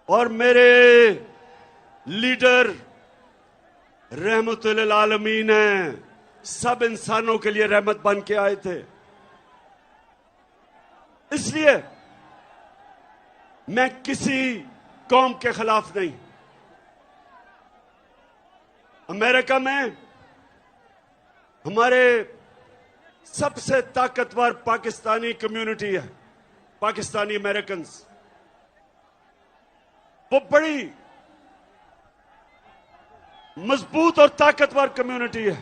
और मेरे लीडर रहमतुल आलमीन हैं, सब इंसानों के लिए रहमत बन के आए थे। इसलिए मैं किसी कौम के खिलाफ नहीं। अमेरिका में हमारे सबसे ताकतवर पाकिस्तानी कम्युनिटी है, पाकिस्तानी अमेरिकन। वो बड़ी मजबूत और ताकतवर कम्युनिटी है।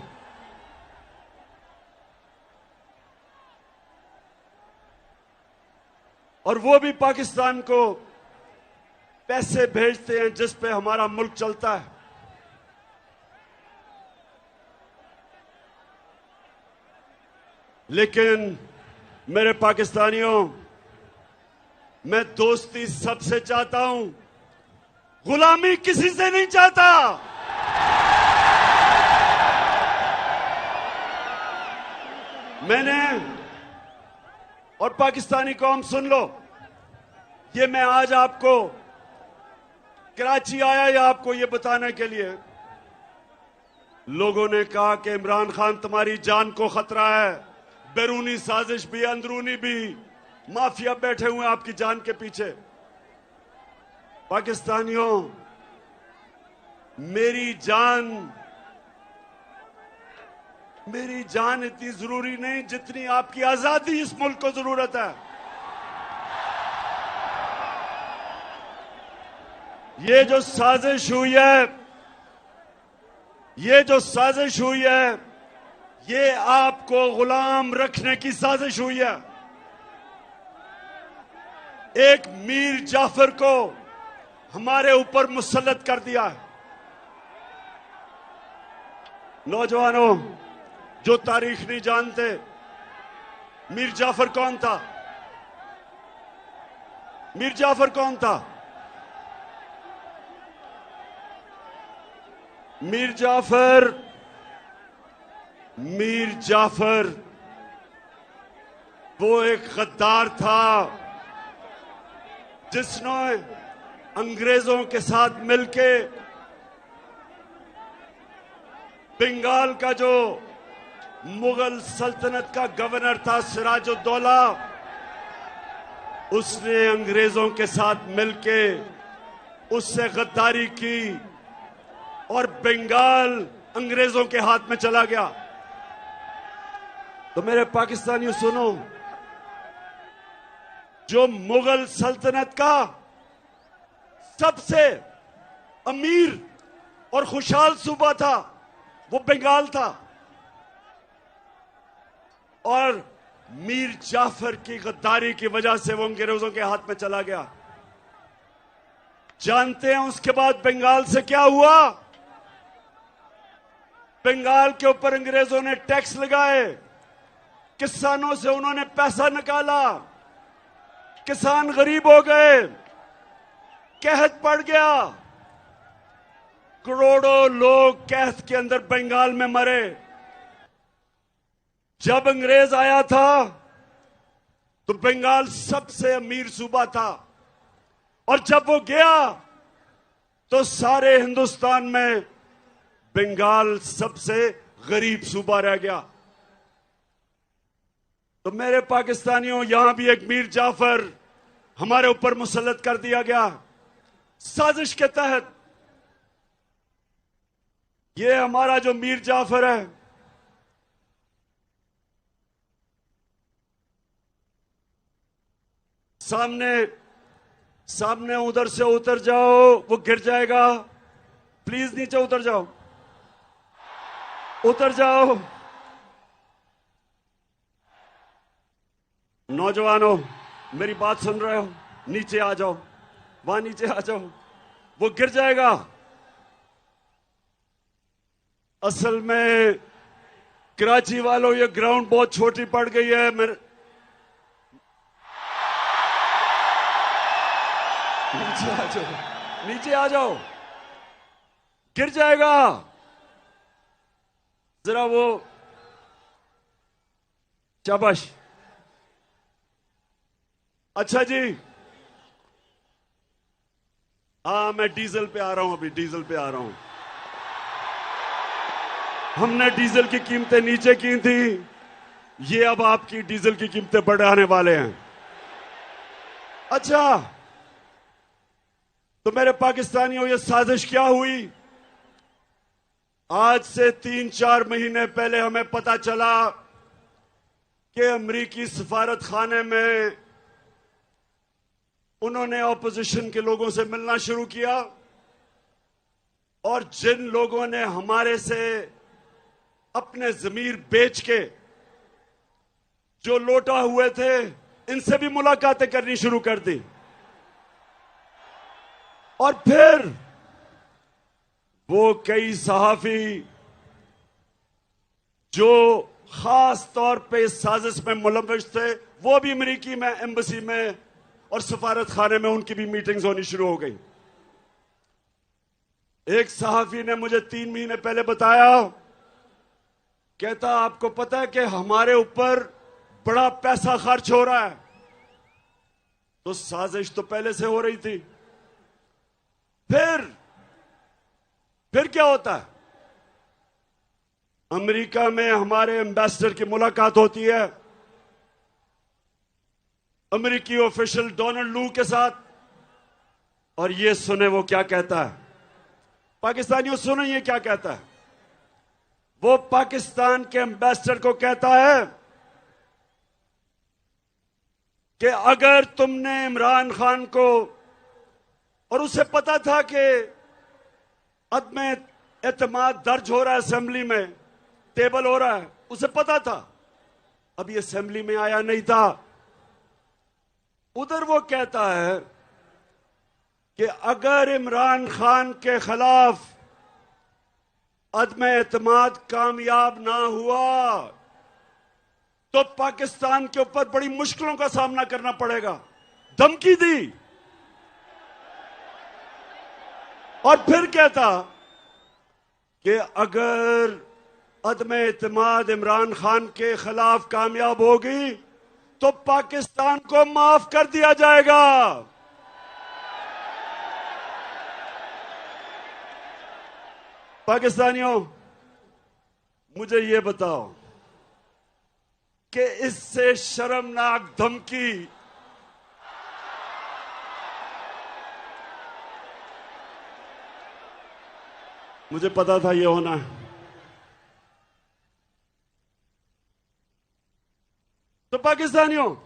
और वो भी पाकिस्तान को पैसे भेजते हैं जिस पे हमारा मुल्क चलता है। लेकिन मेरे पाकिस्तानियों, मैं दोस्ती सबसे चाहता हूं, गुलामी किसी से नहीं चाहता। मैंने और पाकिस्तानी कौम सुन लो, ये मैं आज आपको कराची आया या आपको ये बताने के लिए। लोगों ने कहा कि इमरान खान तुम्हारी जान को खतरा है, बैरूनी साजिश भी अंदरूनी भी, माफिया बैठे हुए हैं आपकी जान के पीछे। पाकिस्तानियों, मेरी जान इतनी जरूरी नहीं जितनी आपकी आजादी इस मुल्क को जरूरत है। ये जो साजिश हुई है, ये आपको गुलाम रखने की साजिश हुई है। एक मीर जाफर को हमारे ऊपर मुसल्लत कर दिया है। नौजवानों जो तारीख नहीं जानते, मीर जाफर कौन था? मीर जाफर कौन था? मीर जाफर वो एक गद्दार था जिसने अंग्रेजों के साथ मिलके बंगाल का जो मुगल सल्तनत का गवर्नर था सिराजुद्दौला, उसने अंग्रेजों के साथ मिलके उससे गद्दारी की और बंगाल अंग्रेजों के हाथ में चला गया। तो मेरे पाकिस्तानियों सुनो, जो मुगल सल्तनत का सबसे अमीर और खुशहाल सूबा था वो बंगाल था, और मीर जाफर की गद्दारी की वजह से वो अंग्रेजों के हाथ में चला गया। जानते हैं उसके बाद बंगाल से क्या हुआ? बंगाल के ऊपर अंग्रेजों ने टैक्स लगाए, किसानों से उन्होंने पैसा निकाला, किसान गरीब हो गए, कहत पड़ गया, करोड़ों लोग कहत के अंदर बंगाल में मरे। जब अंग्रेज आया था तो बंगाल सबसे अमीर सूबा था, और जब वो गया तो सारे हिंदुस्तान में बंगाल सबसे गरीब सूबा रह गया। तो मेरे पाकिस्तानियों, यहां भी एक मीर जाफर हमारे ऊपर मुसल्लत कर दिया गया साजिश के तहत। ये हमारा जो मीर जाफर है, सामने उधर से उतर जाओ, वो गिर जाएगा। प्लीज नीचे उतर जाओ, उतर जाओ। नौजवानों, मेरी बात सुन रहे हो? नीचे आ जाओ, वहां नीचे आ जाओ, वो गिर जाएगा। असल में कराची वालों, ये ग्राउंड बहुत छोटी पड़ गई है। मेरे नीचे आ जाओ, नीचे आ जाओ, गिर जाएगा। जरा वो, शाबाश। अच्छा जी, हाँ, मैं डीजल पे आ रहा हूं, अभी डीजल पे आ रहा हूं। हमने डीजल की कीमतें नीचे की थी, ये अब आपकी डीजल की कीमतें बढ़ाने वाले हैं। अच्छा, तो मेरे पाकिस्तानियों, ये साजिश क्या हुई? आज से 3-4 महीने पहले हमें पता चला कि अमरीकी सफारत खाने में उन्होंने ऑपोजिशन के लोगों से मिलना शुरू किया, और जिन लोगों ने हमारे से अपने जमीर बेच के जो लौटा हुए थे, इनसे भी मुलाकातें करनी शुरू कर दी। और फिर वो कई सहाफी जो खास तौर पे इस साजिश में मुलव्वस थे, वो भी अमेरिकी में एम्बेसी में और सफारत खाने में उनकी भी मीटिंग्स होनी शुरू हो गई। एक सहाफी ने मुझे 3 महीने पहले बताया, कहता आपको पता है कि हमारे ऊपर बड़ा पैसा खर्च हो रहा है। तो साजिश तो पहले से हो रही थी। फिर क्या होता है? अमेरिका में हमारे एम्बेसडर की मुलाकात होती है अमेरिकी ऑफिशियल डोनाल्ड लू के साथ, और ये सुने वो क्या कहता है। पाकिस्तानियों सुनो ये क्या कहता है। वो पाकिस्तान के एम्बेसडर को कहता है कि अगर तुमने इमरान खान को, और उसे पता था कि अदम एतमाद दर्ज हो रहा है, असेंबली में टेबल हो रहा है, उसे पता था, अभी असेंबली में आया नहीं था। उधर वो कहता है कि अगर इमरान खान के खिलाफ अदम एतमाद कामयाब ना हुआ तो पाकिस्तान के ऊपर बड़ी मुश्किलों का सामना करना पड़ेगा। धमकी दी। और फिर कहता कि अगर अदम एतमाद इमरान खान के खिलाफ कामयाब होगी तो पाकिस्तान को माफ कर दिया जाएगा। पाकिस्तानियों, मुझे ये बताओ कि इससे शर्मनाक धमकी मुझे पता था ये होना है। तो पाकिस्तानियों,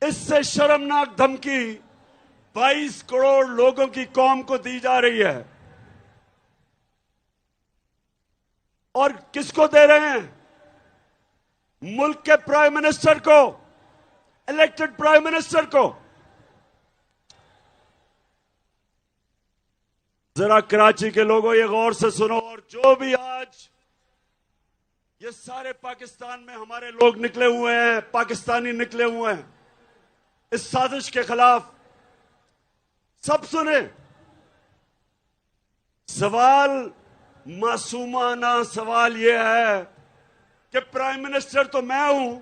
इससे शर्मनाक धमकी 22 करोड़ लोगों की कौम को दी जा रही है। और किसको दे रहे हैं? मुल्क के प्राइम मिनिस्टर को, इलेक्टेड प्राइम मिनिस्टर को। जरा कराची के लोगों ये गौर से सुनो, और जो भी आज ये सारे पाकिस्तान में हमारे लोग निकले हुए हैं, पाकिस्तानी निकले हुए हैं इस साजिश के खिलाफ, सब सुने। सवाल, मासूमाना सवाल यह है कि प्राइम मिनिस्टर तो मैं हूं,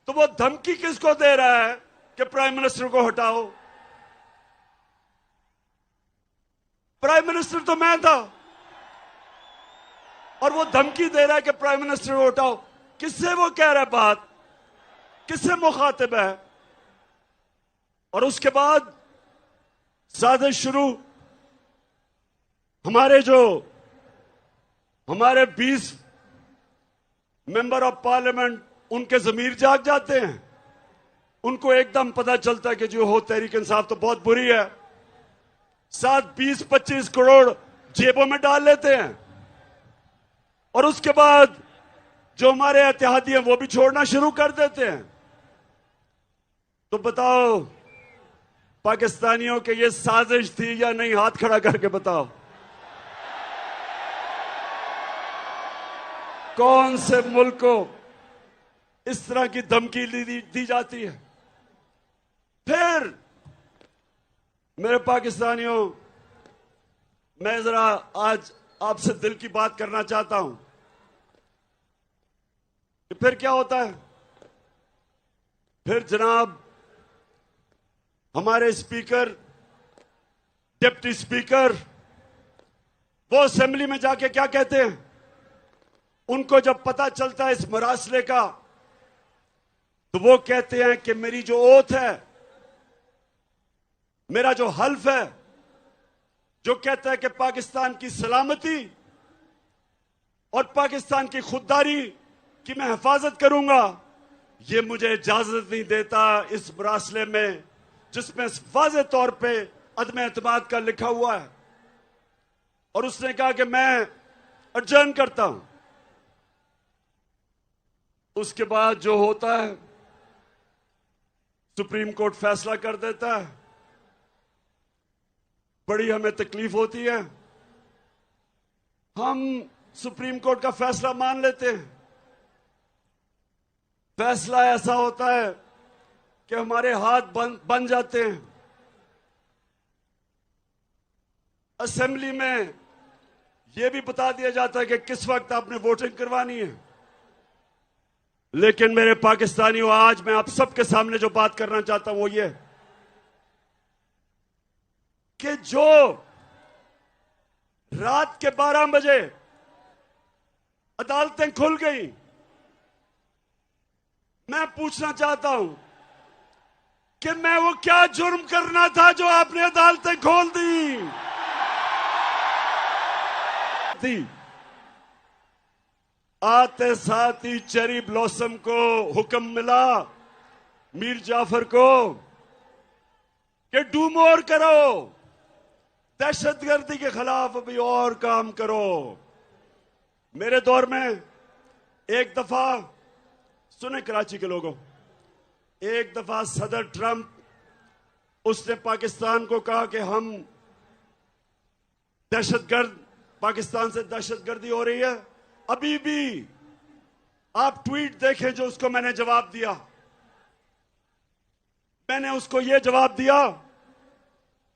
तो वो धमकी किसको दे रहा है कि प्राइम मिनिस्टर को हटाओ? प्राइम मिनिस्टर तो मैं था, और वो धमकी दे रहा है कि प्राइम मिनिस्टर को हटाओ। किससे वो कह रहा है बात? किससे मुखातिब है? और उसके बाद साजिश शुरू। हमारे 20 मेंबर ऑफ पार्लियामेंट, उनके जमीर जाग जाते हैं। उनको एकदम पता चलता है कि जो हो तहरीक इंसाफ तो बहुत बुरी है। साथ 20-25 करोड़ जेबों में डाल लेते हैं, और उसके बाद जो हमारे इत्तेहादी हैं वो भी छोड़ना शुरू कर देते हैं। तो बताओ पाकिस्तानियों के ये साजिश थी या नहीं? हाथ खड़ा करके बताओ। कौन से मुल्क को इस तरह की धमकी दी जाती है? फिर मेरे पाकिस्तानियों, मैं जरा आज आपसे दिल की बात करना चाहता हूं कि फिर क्या होता है। फिर जनाब हमारे स्पीकर डिप्टी स्पीकर वो असेंबली में जाके क्या कहते हैं? उनको जब पता चलता है इस मरासले का, तो वो कहते हैं कि मेरी जो ओथ है, मेरा जो हल्फ है, जो कहता है कि पाकिस्तान की सलामती और पाकिस्तान की खुददारी की मैं हिफाजत करूंगा, ये मुझे इजाजत नहीं देता इस मरासले में जिसमें वाज़ेह तौर पे अदम एतमाद का लिखा हुआ है। और उसने कहा कि मैं अर्जन करता हूं। उसके बाद जो होता है, सुप्रीम कोर्ट फैसला कर देता है, बड़ी हमें तकलीफ होती है। हम सुप्रीम कोर्ट का फैसला मान लेते हैं। फैसला ऐसा होता है कि हमारे हाथ बन जाते हैं। असेंबली में यह भी बता दिया जाता है कि किस वक्त आपने वोटिंग करवानी है। लेकिन मेरे पाकिस्तानियों, आज मैं आप सबके सामने जो बात करना चाहता हूं वो ये कि जो रात के 12 बजे अदालतें खुल गई, मैं पूछना चाहता हूं कि मैं वो क्या जुर्म करना था जो आपने अदालतें खोल दी थी। आते साथ ही चेरी ब्लॉसम को हुक्म मिला, मीर जाफर को, कि डू मोर करो, दहशतगर्दी के खिलाफ अभी और काम करो। मेरे दौर में एक दफा, सुने कराची के लोगों, एक दफा सदर ट्रंप, उसने पाकिस्तान को कहा कि हम दहशतगर्द, पाकिस्तान से दहशतगर्दी हो रही है। अभी भी आप ट्वीट देखें जो उसको मैंने जवाब दिया। मैंने उसको यह जवाब दिया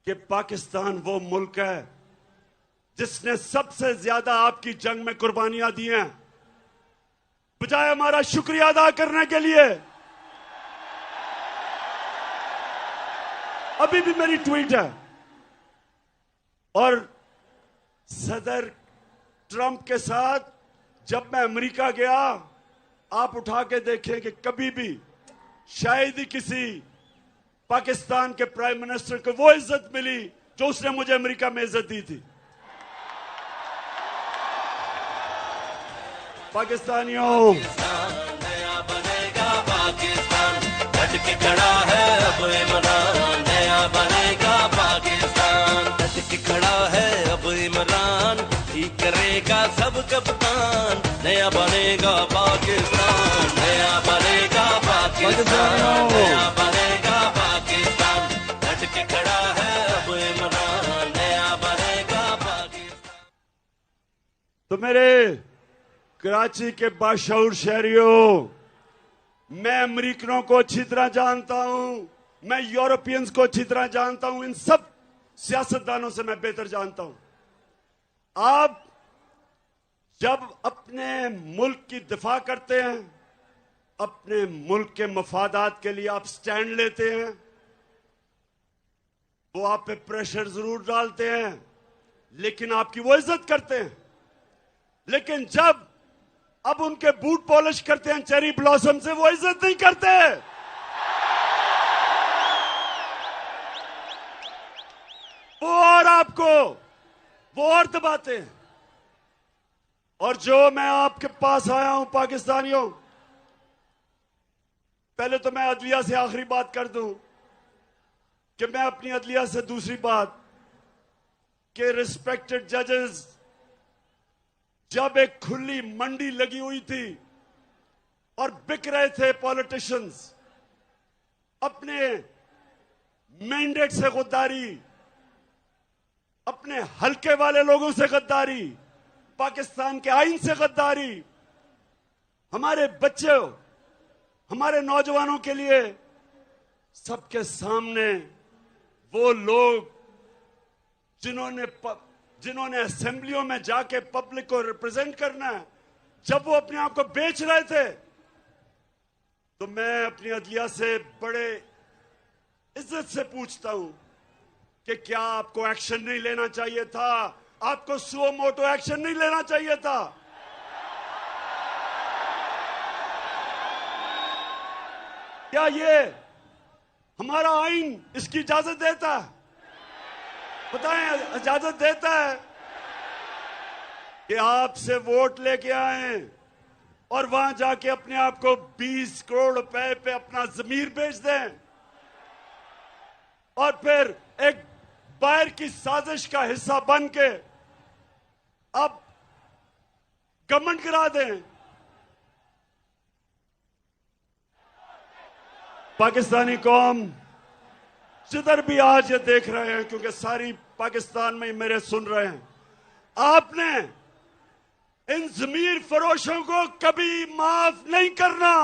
कि पाकिस्तान वो मुल्क है जिसने सबसे ज्यादा आपकी जंग में कुर्बानियां दी हैं। बजाय हमारा शुक्रिया अदा करने के लिए, अभी भी मेरी ट्वीट है। और सदर ट्रंप के साथ जब मैं अमेरिका गया, आप उठा के देखें कि कभी भी शायद ही किसी पाकिस्तान के प्राइम मिनिस्टर को वो इज्जत मिली जो उसने मुझे अमेरिका में इज्जत दी थी। पाकिस्तानियों, नया बनेगा पाकिस्तान, डट के खड़ा है अब इमरान। नया बनेगा पाकिस्तान, डट के खड़ा है अब इमरान। ठीक करेगा सब कप्तान। नया बनेगा पाकिस्तान, नया बनेगा पाकिस्तान, नया बनेगा पाकिस्तान। डट के खड़ा है अब इमरान। नया बनेगा पाकिस्तान। तो मेरे कराची के बाशऊर शहरियों, मैं अमेरिकनों को अच्छी तरह जानता हूं, मैं यूरोपियंस को अच्छी तरह जानता हूं, इन सब सियासतदानों से मैं बेहतर जानता हूं। आप जब अपने मुल्क की दिफा करते हैं, अपने मुल्क के मफादात के लिए आप स्टैंड लेते हैं, वो आप पे प्रेशर जरूर डालते हैं, लेकिन आपकी वो इज्जत करते हैं। लेकिन जब अब उनके बूट पॉलिश करते हैं चेरी ब्लॉसम से, वो इज्जत नहीं करते। वो और आपको वो और दबाते हैं। और जो मैं आपके पास आया हूं पाकिस्तानियों, पहले तो मैं अदलिया से आखिरी बात कर दूं कि मैं अपनी अदलिया से दूसरी बात कि रिस्पेक्टेड जजेस, जब एक खुली मंडी लगी हुई थी और बिक रहे थे पॉलिटिशियंस, अपने मैंडेट से गद्दारी, अपने हल्के वाले लोगों से गद्दारी, पाकिस्तान के आईन से गद्दारी, हमारे बच्चों, हमारे नौजवानों के लिए सबके सामने वो लोग जिन्होंने असेंबलियों में जाके पब्लिक को रिप्रेजेंट करना है, जब वो अपने आप को बेच रहे थे, तो मैं अपनी अदलिया से बड़े इज्जत से पूछता हूं कि क्या आपको एक्शन नहीं लेना चाहिए था? आपको सुओ मोटो एक्शन नहीं लेना चाहिए था? क्या ये हमारा आइन इसकी इजाजत देता है? बताएं, इजाजत देता है कि आपसे वोट लेके आए और वहां जाके अपने आप को 20 करोड़ रुपए पे अपना जमीर बेच दें और फिर एक बाहर की साजिश का हिस्सा बन के अब घमंड करा दें? पाकिस्तानी कौम जिधर भी आज ये देख रहे हैं, क्योंकि सारी पाकिस्तान में मेरे सुन रहे हैं, आपने इन जमीर फरोशों को कभी माफ नहीं करना।